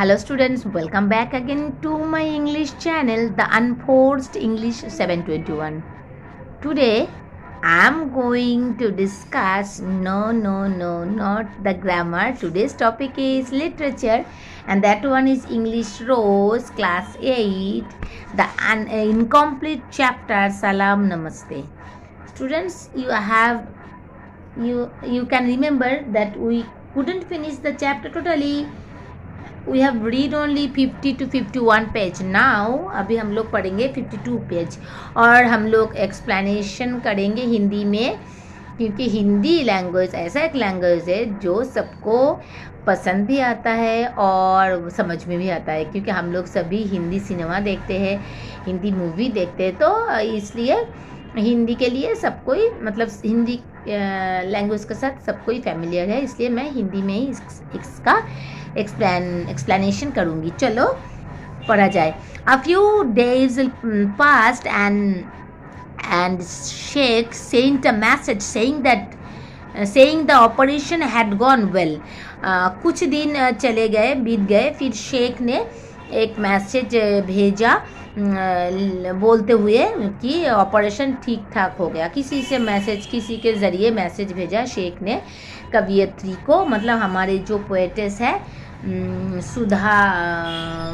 Hello students, welcome back again to my English channel, The Unforced English 721. Today I am going to discuss not the grammar. Today's topic is literature, and that one is English Rose class 8, the incomplete chapter Salam Namaste. Students, you can remember that we couldn't finish the chapter totally. We have read only 50 to 51 page. Now अभी हम लोग पढ़ेंगे 52 page और हम लोग explanation करेंगे हिंदी में, क्योंकि हिंदी लैंग्वेज ऐसा एक लैंग्वेज है जो सबको पसंद भी आता है और समझ में भी आता है, क्योंकि हम लोग सभी हिंदी सिनेमा देखते हैं, हिंदी मूवी देखते हैं, तो इसलिए हिंदी के लिए सब कोई मतलब हिंदी लैंग्वेज के साथ सब कोई फैमिलियर है, इसलिए मैं हिंदी में ही इसका एक्सप्लेनेशन करूँगी. चलो पढ़ा जाए. A few days passed and Sheikh sent a message saying the operation had gone well. कुछ दिन चले गए, बीत गए, फिर शेख ने एक मैसेज भेजा बोलते हुए कि ऑपरेशन ठीक ठाक हो गया. किसी के ज़रिए मैसेज भेजा शेख ने कवियत्री को, मतलब हमारे जो पोएटेस है सुधा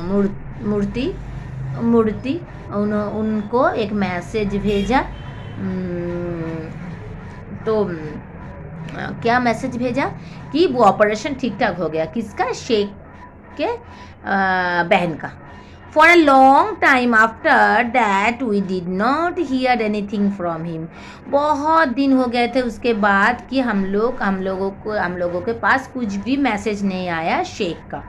मूर्ति उनको एक मैसेज भेजा. तो क्या मैसेज भेजा कि वो ऑपरेशन ठीक ठाक हो गया. किसका? शेख के बहन का. For a long time after that we did not hear anything from him. बहुत दिन हो गए थे उसके बाद कि हम लोगों के पास कुछ भी मैसेज नहीं आया शेख का.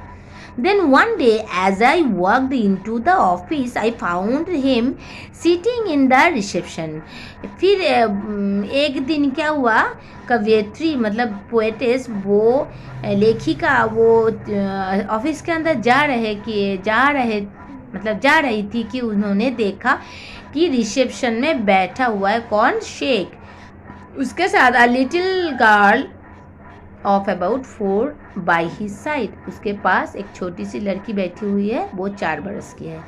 Then one day as I walked into the office I found him sitting in the reception. फिर एक दिन क्या हुआ, कवियत्री मतलब पोएटेस वो लेखिका वो ऑफिस के अंदर जा रही थी कि उन्होंने देखा कि रिसेप्शन में बैठा हुआ है कौन? शेख. उसके साथ a little girl of about 4 by his side. उसके पास एक छोटी सी लड़की बैठी हुई है, वो 4 बरस की है.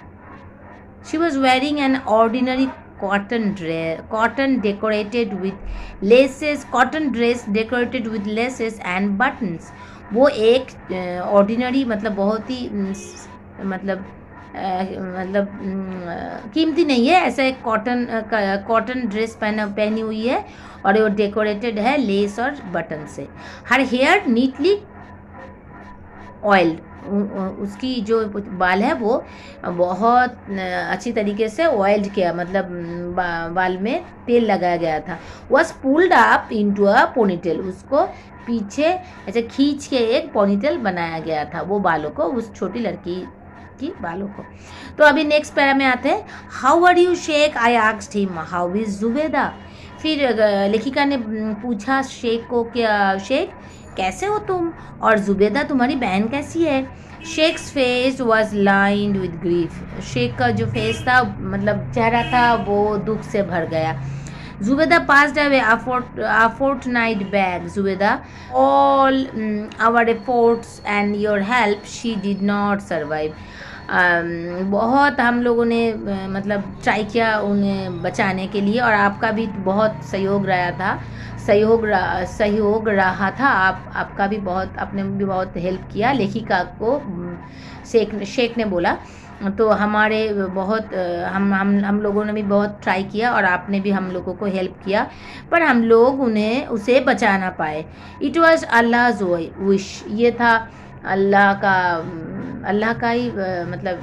She was wearing an ordinary cotton dress decorated with laces and buttons. वो एक ऑर्डिनरी मतलब बहुत ही मतलब कीमती नहीं है, ऐसा एक कॉटन ड्रेस पहनी हुई है और वो डेकोरेटेड है लेस और बटन से. Her hair neatly oiled. उसकी जो बाल है वो बहुत अच्छी तरीके से ऑयल्ड किया, मतलब बाल में तेल लगाया गया था. Was pulled up into a ponytail. उसको पीछे ऐसे खींच के एक पोनीटेल बनाया गया था वो बालों को, उस छोटी लड़की की बालों को. तो अभी नेक्स्ट पैरा में आते हैं. How are you Sheikh? I asked him. How is Zubeida? फिर लेखिका ने पूछा शेख को, क्या शेख कैसे हो तुम, और जुबेदा तुम्हारी बहन कैसी है? Sheikh's face was lined with grief. Sheikh का जो फेस था मतलब चेहरा था वो दुख से भर गया. Zubeda passed away a fortnight back. Zubeda, all our efforts and your help, she did not survive. बहुत हम लोगों ने मतलब ट्राई किया उन्हें बचाने के लिए, और आपका भी बहुत सहयोग रहा था. आपका भी बहुत, आपने भी बहुत हेल्प किया लेखिका को, शेख ने बोला. तो हमारे बहुत हम लोगों ने भी बहुत ट्राई किया और आपने भी हम लोगों को हेल्प किया, पर हम लोग उसे बचा ना पाए. It was Allah's wish. ये था अल्लाह का ही मतलब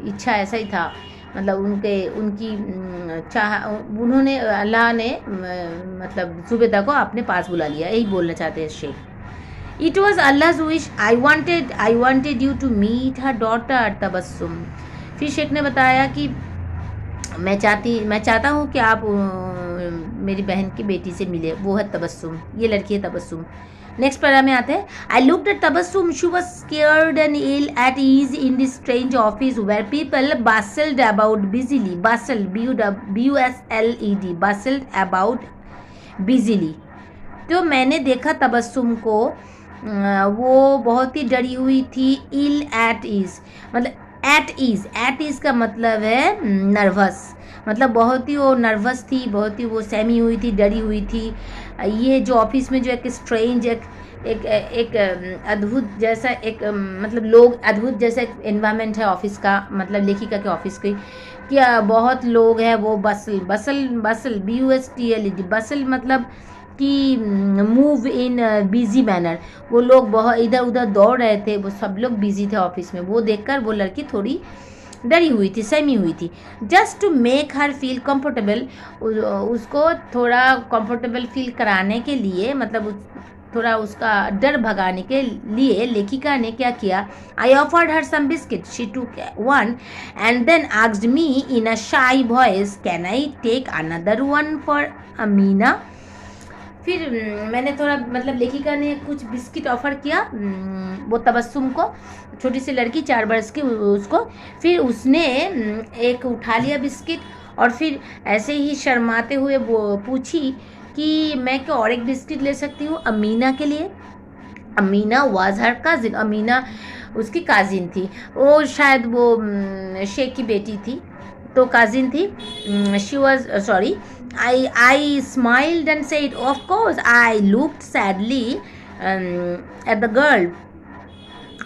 इच्छा, ऐसा ही था, मतलब उनकी चाह, उन्होंने अल्लाह ने मतलब जुबेदा को अपने पास बुला लिया, यही बोलना चाहते हैं Sheikh. It was Allah's wish. I wanted you to meet her daughter Tabassum. फिर शेख ने बताया कि मैं चाहता हूँ कि आप मेरी बहन की बेटी से मिले, वो है तबस्सुम, ये लड़की है तबस्सुम. नेक्स्ट पैरा में आते हैं. I looked at Tabassum. She was scared and ill at ease in this strange office where people bustled about busily. Bustled, B-U-S-L-E-D, bustled about busily. तो मैंने देखा तबस्सुम को वो बहुत ही डरी हुई थी। इल एट ईज मतलब एट ईज का मतलब है नर्वस, मतलब बहुत ही वो नर्वस थी, बहुत ही वो सहमी हुई थी, डरी हुई थी। ये जो ऑफिस में जो एक स्ट्रेंज एक अद्भुत जैसा एक मतलब लोग अद्भुत जैसा एक एनवायरनमेंट है ऑफिस का, मतलब लेखिका के ऑफिस की, क्या बहुत लोग हैं वो बसल बसल बसल BUSTLED बसल मतलब कि मूव इन बिजी मैनर, वो लोग बहुत इधर उधर दौड़ रहे थे, वो सब लोग बिजी थे ऑफिस में। वो देखकर वो लड़की थोड़ी डरी हुई थी, सहमी हुई थी। Just to make her feel comfortable, उसको थोड़ा कंफर्टेबल फील कराने के लिए, मतलब थोड़ा उसका डर भगाने के लिए लेखिका ने क्या किया, I offered her some biscuit, she took one and then asked me in a shy voice, can I take another one for Amina. फिर मैंने थोड़ा मतलब लेखिका ने कुछ बिस्किट ऑफ़र किया वो तबस्सुम को, छोटी सी लड़की 4 वर्ष की उसको। फिर उसने एक उठा लिया बिस्किट और फिर ऐसे ही शर्माते हुए वो पूछी कि मैं क्या और एक बिस्किट ले सकती हूँ अमीना के लिए। Amina was her cousin, Amina उसकी काजिन थी, वो शायद वो शेख की बेटी थी, तो काजिन थी। She was sorry, I smiled and said, of course. I looked sadly at the girl,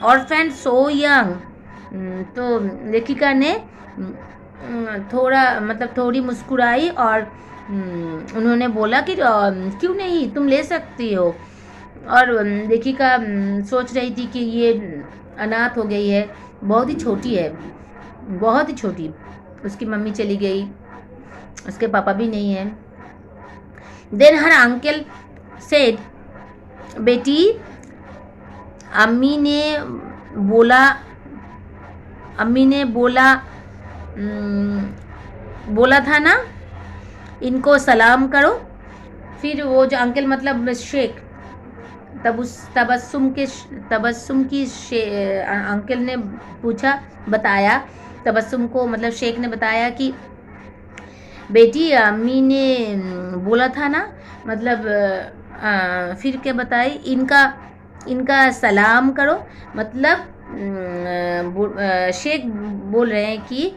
orphaned so young. तो लेखिका ने थोड़ा मतलब थोड़ी मुस्कुराई और उन्होंने बोला कि क्यों नहीं, तुम ले सकती हो। और लेखिका सोच रही थी कि ये अनाथ हो गई है, बहुत ही छोटी है, बहुत ही छोटी। उसकी मम्मी चली गई, उसके पापा भी नहीं है। देन हर अंकल सेड, बेटी अम्मी ने बोला था ना इनको सलाम करो। फिर वो जो अंकल मतलब शेख, तबस्सुम की अंकल ने पूछा, बताया तबस्सुम को, मतलब शेख ने बताया कि बेटी अम्मी ने बोला था ना, मतलब फिर क्या बताई, इनका सलाम करो। मतलब शेख बोल रहे हैं कि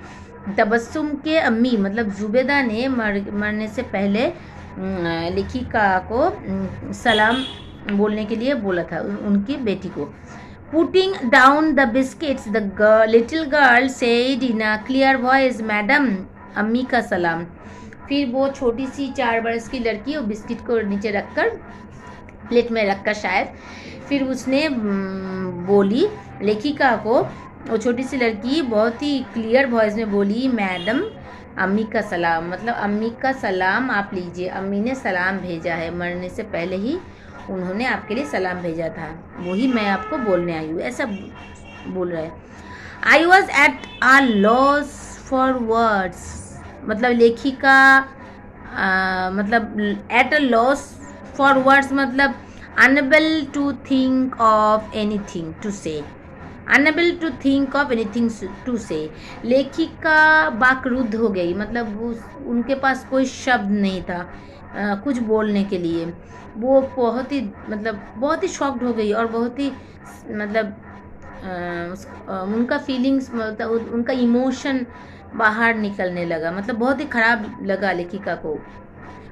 तबस्सुम के अम्मी मतलब जुबेदा ने मरने से पहले लेखिका को सलाम बोलने के लिए बोला था उनकी बेटी को। Putting down the biscuits the little girl said in a clear voice, madam अम्मी का सलाम। फिर वो छोटी सी 4 वर्ष की लड़की वो बिस्किट को नीचे रखकर, प्लेट में रखकर शायद, फिर उसने बोली लेखिका को, वो छोटी सी लड़की बहुत ही क्लियर वॉइस में बोली, मैडम अम्मी का सलाम, मतलब अम्मी का सलाम आप लीजिए, अम्मी ने सलाम भेजा है, मरने से पहले ही उन्होंने आपके लिए सलाम भेजा था, वही मैं आपको बोलने आई हूँ, ऐसा बोल रहा है। I was at a loss for words, मतलब लेखिका मतलब at a loss for words मतलब unable to think of anything to say, unable to think of anything to say. लेखिका बाकरुद्ध हो गई, मतलब उनके पास कोई शब्द नहीं था कुछ बोलने के लिए। वो बहुत ही शॉक्ड हो गई और बहुत ही मतलब उनका फीलिंग्स, मतलब उनका इमोशन बाहर निकलने लगा, मतलब बहुत ही ख़राब लगा लेखिका को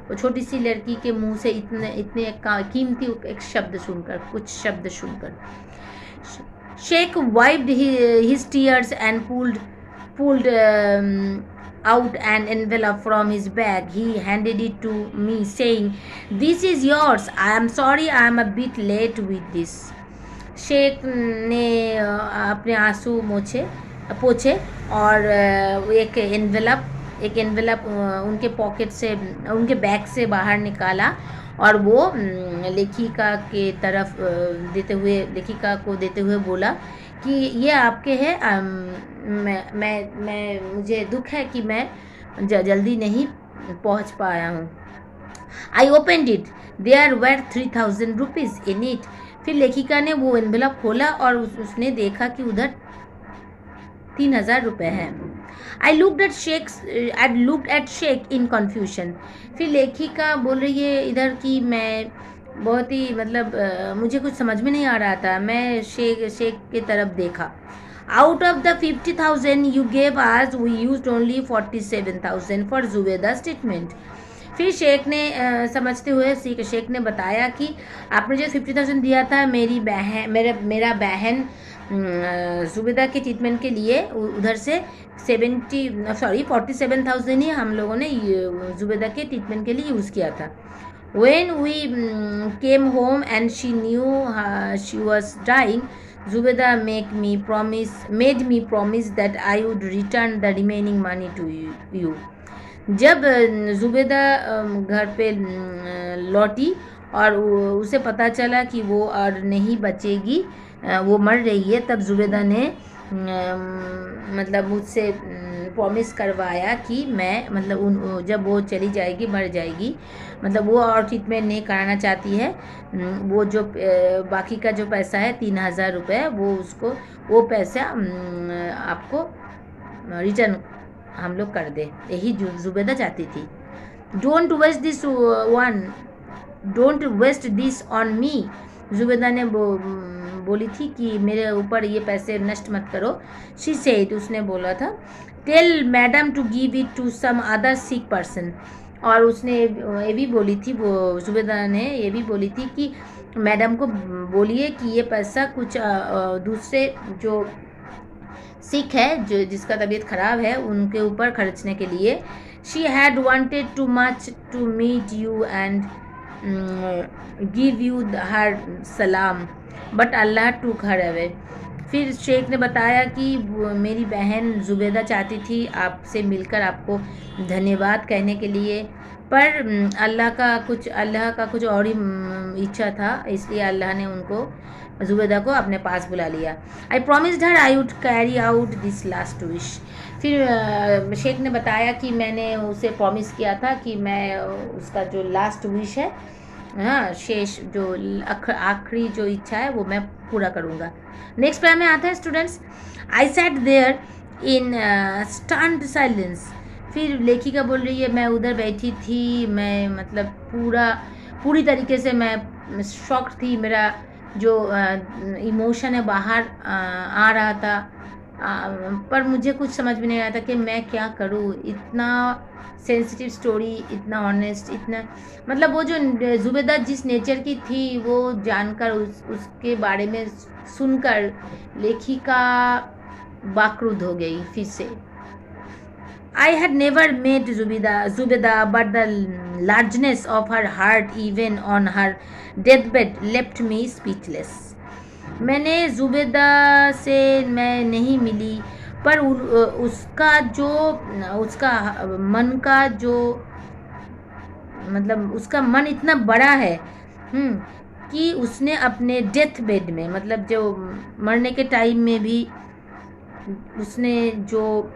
वो छोटी सी लड़की के मुंह से इतने कीमती एक शब्द सुनकर, कुछ शब्द सुनकर। Sheikh wiped his tears and pulled out an envelope from his bag. He handed it to me saying, this is yours. I am sorry I am a bit late with this. Sheikh ने अपने आंसू पोछे और एक एनवेलप उनके pocket से, उनके bag से बाहर निकाला और वो लेखिका के तरफ लेखिका को देते हुए बोला कि ये आपके हैं, मैं मुझे दुख है कि मैं जल्दी नहीं पहुंच पाया हूँ। I opened it, there were 3000 rupees in it. फिर लेखिका ने वो एनवेलप खोला और उसने देखा कि उधर 3000 रुपये हैं। I looked at Sheikh in confusion. फिर लेखिका बोल रही है इधर कि मैं बहुत ही मतलब मुझे कुछ समझ में नहीं आ रहा था। मैं शेख की तरफ देखा। Out of the 50,000 you gave us we use only 47,000 for Zubeda statement. फिर शेख ने समझते हुए शेख ने बताया कि आपने जो 50,000 दिया था मेरा बहन जुबेदा के ट्रीटमेंट के लिए, उधर से 47,000 ही हम लोगों ने जुबेदा के ट्रीटमेंट के लिए यूज़ किया था। When we came home and she knew she was dying, Zubeda made me promise that I would return the remaining money to you. जब जुबेदा घर पे लौटी और उसे पता चला कि वो और नहीं बचेगी, वो मर रही है, तब जुबेदा ने मतलब मुझसे प्रॉमिस करवाया कि मैं मतलब जब वो चली जाएगी, मर जाएगी, मतलब वो और ट्रीटमेंट नहीं कराना चाहती है, वो जो बाकी का जो पैसा है 3,000 रुपये, वो पैसा आपको रिटर्न हम लोग कर दे, यही जुबेदा चाहती थी। Don't waste this on me, Zubeida ने बोली थी कि मेरे ऊपर ये पैसे नष्ट मत करो। शी सेड, उसने बोला था, tell madam to give it to some other sick person. और उसने ये भी बोली थी, वो जुबेदा ने ये भी बोली थी कि मैडम को बोलिए कि ये पैसा कुछ दूसरे जो सिख है, जो जिसका तबीयत ख़राब है, उनके ऊपर खर्चने के लिए। She had wanted too much to meet you and give you her salaam, but अल्लाह टूक हर अवे। फिर शेख ने बताया कि मेरी बहन जुबेदा चाहती थी आपसे मिलकर आपको धन्यवाद कहने के लिए, पर अल्लाह का कुछ और ही इच्छा था, इसलिए अल्लाह ने उनको जुबेदा को अपने पास बुला लिया। आई promised her I would carry out this last wish. फिर शेख ने बताया कि मैंने उसे प्रॉमिस किया था कि मैं उसका जो लास्ट विश है, हाँ, शेष जो आखिरी जो इच्छा है, वो मैं पूरा करूँगा। नेक्स्ट पैरा में आता है students, I sat there in stunned silence. फिर लेखिका बोल रही है, मैं उधर बैठी थी, मैं मतलब पूरी तरीके से मैं शॉक्ड थी, मेरा जो इमोशन है बाहर आ रहा था, पर मुझे कुछ समझ में नहीं आया था कि मैं क्या करूँ। इतना सेंसिटिव स्टोरी, इतना ऑनेस्ट, इतना मतलब वो जो जुबेदा जिस नेचर की थी, वो जानकर उसके बारे में सुनकर लेखिका बाक्रुद्ध हो गई फिर से। I had never met Zubeda, but the largeness of her heart, even on her deathbed, left me speechless. मैंने जुबेदा से मैं नहीं मिली, पर उसका मन का जो मतलब उसका मन इतना बड़ा है कि उसने अपने डेथ बेड में, मतलब जो मरने के टाइम में भी उसने जो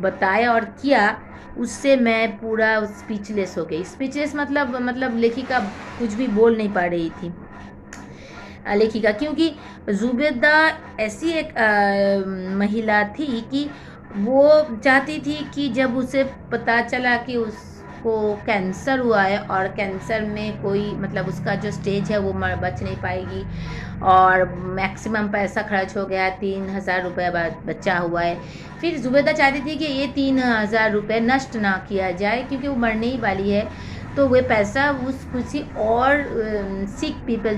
बताया और किया, उससे मैं पूरा स्पीचलेस हो गई। स्पीचलेस मतलब लेखिका कुछ भी बोल नहीं पा रही थी लेखिका, क्योंकि जुबेदा ऐसी एक महिला थी कि वो चाहती थी कि जब उसे पता चला कि उसको कैंसर हुआ है और कैंसर में कोई मतलब उसका जो स्टेज है वो बच नहीं पाएगी और मैक्सिमम पैसा खर्च हो गया, 3,000 रुपये बचा हुआ है। फिर जुबेदा चाहती थी कि ये 3,000 रुपये नष्ट ना किया जाए, क्योंकि वो मरने ही वाली है, तो वे पैसा उस किसी और सिक पीपल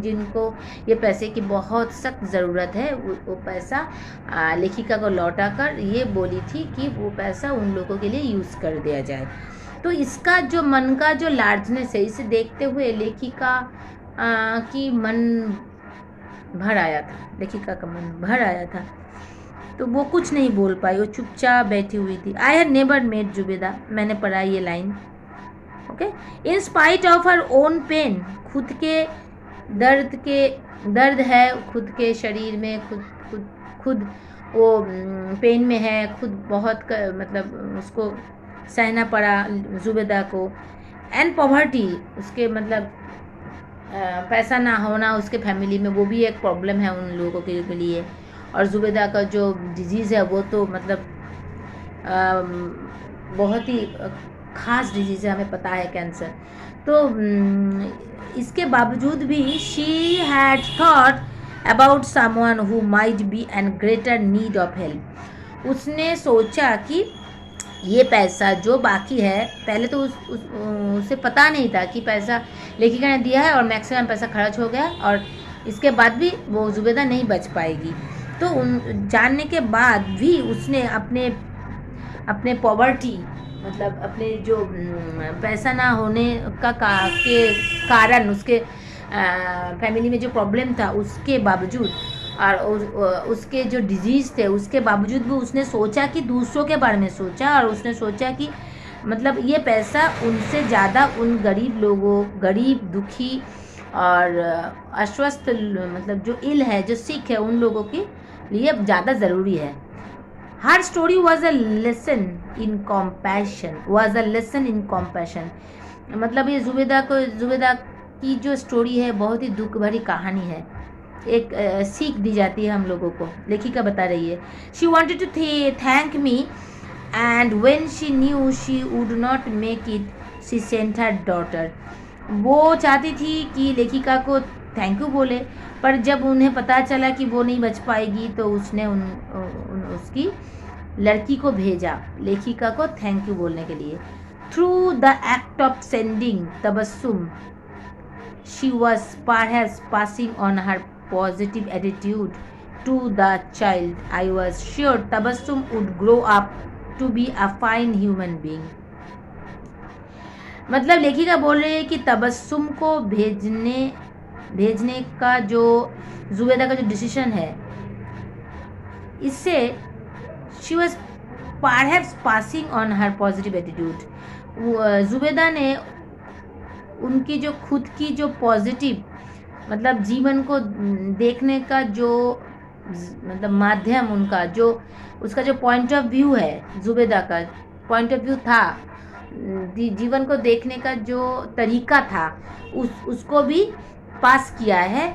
जिनको ये पैसे की बहुत सख्त ज़रूरत है, वो पैसा लेखिका को लौटा कर ये बोली थी कि वो पैसा उन लोगों के लिए यूज़ कर दिया जाए। तो इसका जो मन का जो लार्जनेस है, इसे देखते हुए लेखिका की मन भर आया था, लेखिका का मन भर आया था, तो वो कुछ नहीं बोल पाई, वो चुपचाप बैठी हुई थी। I had never met Zubeida, मैंने पढ़ा ये line, okay. In spite of her own pain, खुद के दर्द है, खुद के शरीर में, खुद वो पेन में है, खुद बहुत मतलब उसको सहना पड़ा जुबेदा को। एंड पॉवर्टी, उसके मतलब पैसा ना होना उसके फैमिली में, वो भी एक प्रॉब्लम है उन लोगों के लिए। और जुबेदा का जो डिजीज़ है वो तो मतलब बहुत ही खास डिजीज़ है, हमें पता है कैंसर। तो इसके बावजूद भी she had thought about someone who might be an greater need of help. उसने सोचा कि ये पैसा जो बाकी है, पहले तो उसे पता नहीं था कि पैसा लेखिका ने दिया है और मैक्सिमम पैसा खर्च हो गया और इसके बाद भी वो जुबेदा नहीं बच पाएगी। तो उन जानने के बाद भी उसने अपने पॉवर्टी, मतलब अपने जो पैसा ना होने के कारण, उसके फैमिली में जो प्रॉब्लम था उसके बावजूद और उसके जो डिजीज़ थे उसके बावजूद भी उसने सोचा कि दूसरों के बारे में सोचा और उसने सोचा कि मतलब ये पैसा उनसे ज़्यादा उन गरीब लोगों, गरीब दुखी और अस्वस्थ, मतलब जो इल है, जो सिक है, उन लोगों के लिए ज़्यादा ज़रूरी है। Her story was a lesson in compassion, मतलब ये जुबेदा की जो स्टोरी है बहुत ही दुख भरी कहानी है। एक सीख दी जाती है हम लोगों को। लेखिका बता रही है, she wanted to thank me and when she knew she would not make it she sent her daughter. वो चाहती थी कि लेखिका को थैंक यू बोले, पर जब उन्हें पता चला कि वो नहीं बच पाएगी तो उसने उसकी लड़की को भेजा लेखिका को थैंक यू बोलने के लिए। Through the act of sending Tabassum she was perhaps passing on her positive attitude to the child. I was sure Tabassum would grow up to be a fine human being. मतलब लेखिका बोल रही है कि तबस्सुम को भेजने का जो जुबेदा का जो डिसीजन है, इससे she was perhaps passing on her positive attitude. Zubeda ने उनकी जो खुद की जो पॉजिटिव, मतलब जीवन को देखने का जो मतलब माध्यम, उनका जो उसका जो पॉइंट ऑफ व्यू है, जुबेदा का पॉइंट ऑफ व्यू था, जीवन को देखने का जो तरीका था, उसको भी पास किया है।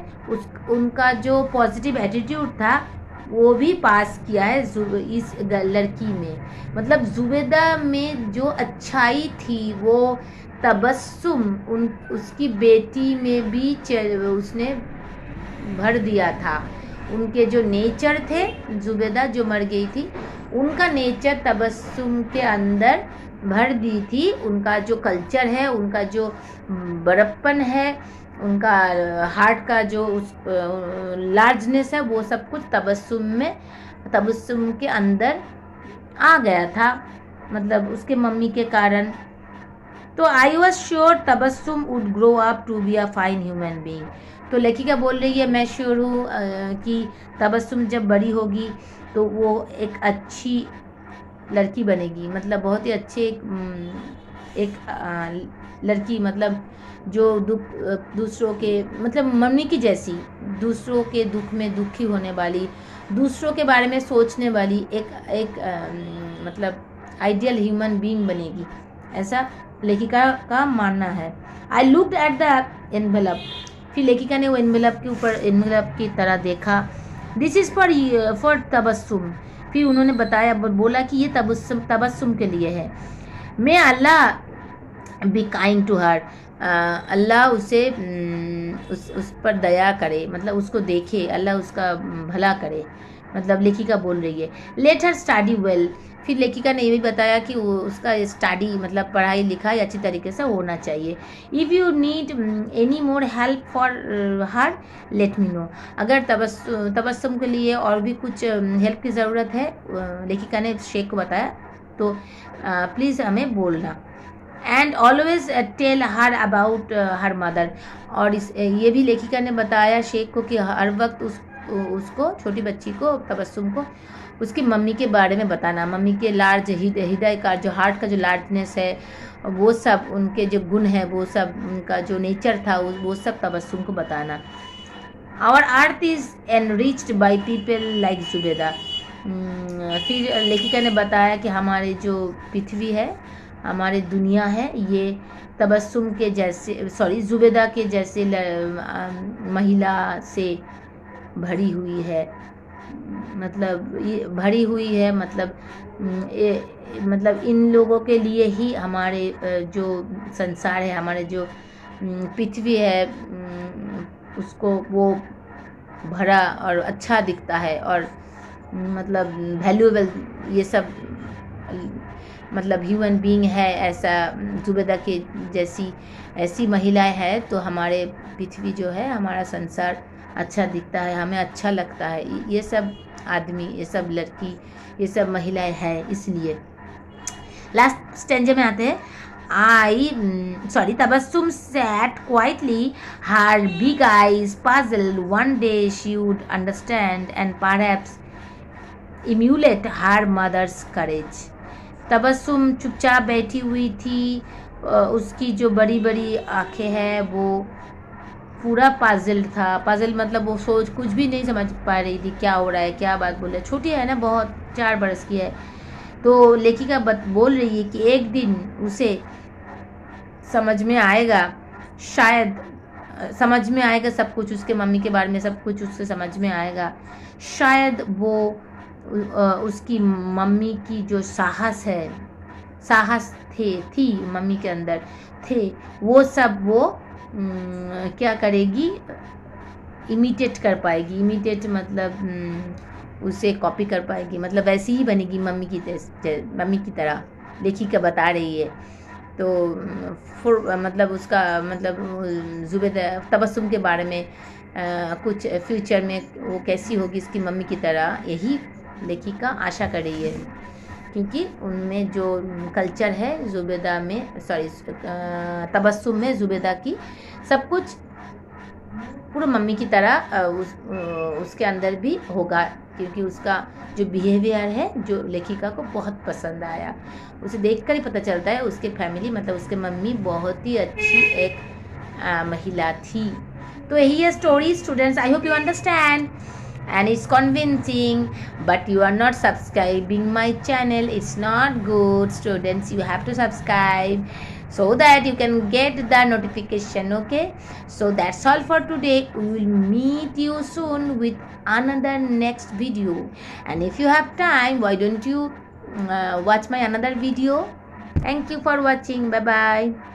उनका जो पॉजिटिव एटीट्यूड था वो भी पास किया है इस लड़की में। मतलब जुबेदा में जो अच्छाई थी वो तबस्सुम उसकी बेटी में भी उसने भर दिया था। उनके जो नेचर थे, जुबेदा जो मर गई थी, उनका नेचर तबस्सुम के अंदर भर दी थी। उनका जो कल्चर है, उनका जो बड़प्पन है, उनका हार्ट का जो लार्जनेस है, वो सब कुछ तबस्सुम के अंदर आ गया था, मतलब उसके मम्मी के कारण। तो I was sure Tabassum would grow up to be a fine human being. तो लेखिका बोल रही है, मैं श्योर हूँ कि तबस्सुम जब बड़ी होगी तो वो एक अच्छी लड़की बनेगी, मतलब बहुत ही अच्छे एक लड़की, मतलब जो दूसरों के, मतलब मम्मी की जैसी, दूसरों के दुख में दुखी होने वाली, दूसरों के बारे में सोचने वाली एक मतलब आइडियल ह्यूमन बीइंग बनेगी, ऐसा लेखिका का मानना है। आई लुक्ड एट द एनवेलप, फिर लेखिका ने वो एनवेलप के ऊपर एनवेलप की तरह देखा। This is for Tabassum. फिर उन्होंने बताया, बोला कि ये तबस्सुम के लिए है। मे अल्लाह बी काइंड टू हर, अल्लाह उसे उस पर दया करे, मतलब उसको देखे, अल्लाह उसका भला करे, मतलब लेखिका बोल रही है। Let her study well. फिर लेखिका ने ये भी बताया कि उसका स्टडी, मतलब पढ़ाई लिखाई अच्छी तरीके से होना चाहिए। If you need any more help for her let me know. अगर तबस्सुम के लिए और भी कुछ हेल्प की ज़रूरत है, लेखिका ने शेख को बताया, तो प्लीज़ हमें बोलना। And always tell her about her mother. और ये भी लेखिका ने बताया शेख को कि हर वक्त उसको, छोटी बच्ची को, तबस्सुम को, उसकी मम्मी के बारे में बताना। मम्मी के लार्ज हृदय का, जो हार्ट का जो लार्जनेस है, वो सब उनके जो गुण है, वो सब उनका जो नेचर था, वो सब तबस्सुम को बताना। Our earth is enriched by people like Zubeida. फिर लेखिका ने बताया कि हमारे जो पृथ्वी है, हमारी दुनिया है, ये तबस्सुम के जैसे, जुबेदा के जैसे महिला से भरी हुई है। मतलब ये भरी हुई है, मतलब मतलब इन लोगों के लिए ही हमारे जो संसार है, हमारे जो पृथ्वी है, उसको वो भरा और अच्छा दिखता है, और मतलब वैल्यूएबल ये सब मतलब ह्यूमन बीइंग है। ऐसा जुबेदा के जैसी ऐसी महिलाएं है तो हमारे पृथ्वी जो है, हमारा संसार अच्छा दिखता है, हमें अच्छा लगता है। ये सब आदमी, ये सब लड़की, ये सब महिलाएं हैं, इसलिए। लास्ट स्टेंजे में आते हैं। Tabassum sat quietly, her big eyes puzzled. One day she would understand and perhaps emulate her mother's courage. Tabassum चुपचाप बैठी हुई थी, उसकी जो बड़ी बड़ी आंखें हैं वो पूरा पाजल्ड था। पाजल मतलब वो सोच कुछ भी नहीं समझ पा रही थी क्या हो रहा है, क्या बात बोल रहा है। छोटी है ना, बहुत 4 बरस की है। तो लेखिका बोल रही है कि एक दिन उसे समझ में आएगा, शायद समझ में आएगा सब कुछ, उसके मम्मी के बारे में सब कुछ उससे समझ में आएगा। शायद वो उसकी मम्मी की जो साहस है, साहस थी मम्मी के अंदर थे, वो सब वो क्या करेगी, इमिटेट कर पाएगी। इमिटेट मतलब उसे कॉपी कर पाएगी, मतलब वैसी ही बनेगी मम्मी की तरह, लेखिका बता रही है। तो मतलब उसका मतलब जुबेदा तबस्सुम के बारे में कुछ फ्यूचर में वो कैसी होगी इसकी मम्मी की तरह, यही लेखिका आशा कर रही है। क्योंकि उनमें जो कल्चर है जुबेदा में, तबस्सुम में जुबेदा की सब कुछ पूरा मम्मी की तरह उसके अंदर भी होगा, क्योंकि उसका जो बिहेवियर है जो लेखिका को बहुत पसंद आया। उसे देखकर ही पता चलता है उसके फैमिली मतलब उसके मम्मी बहुत ही अच्छी एक महिला थी। तो यही है story students. I hope you understand and it's convincing, but you are not subscribing my channel. It's not good, students. You have to subscribe so that you can get the notification. Okay, so that's all for today. We will meet you soon with another next video, and if you have time, why don't you watch my another video. Thank you for watching. Bye bye.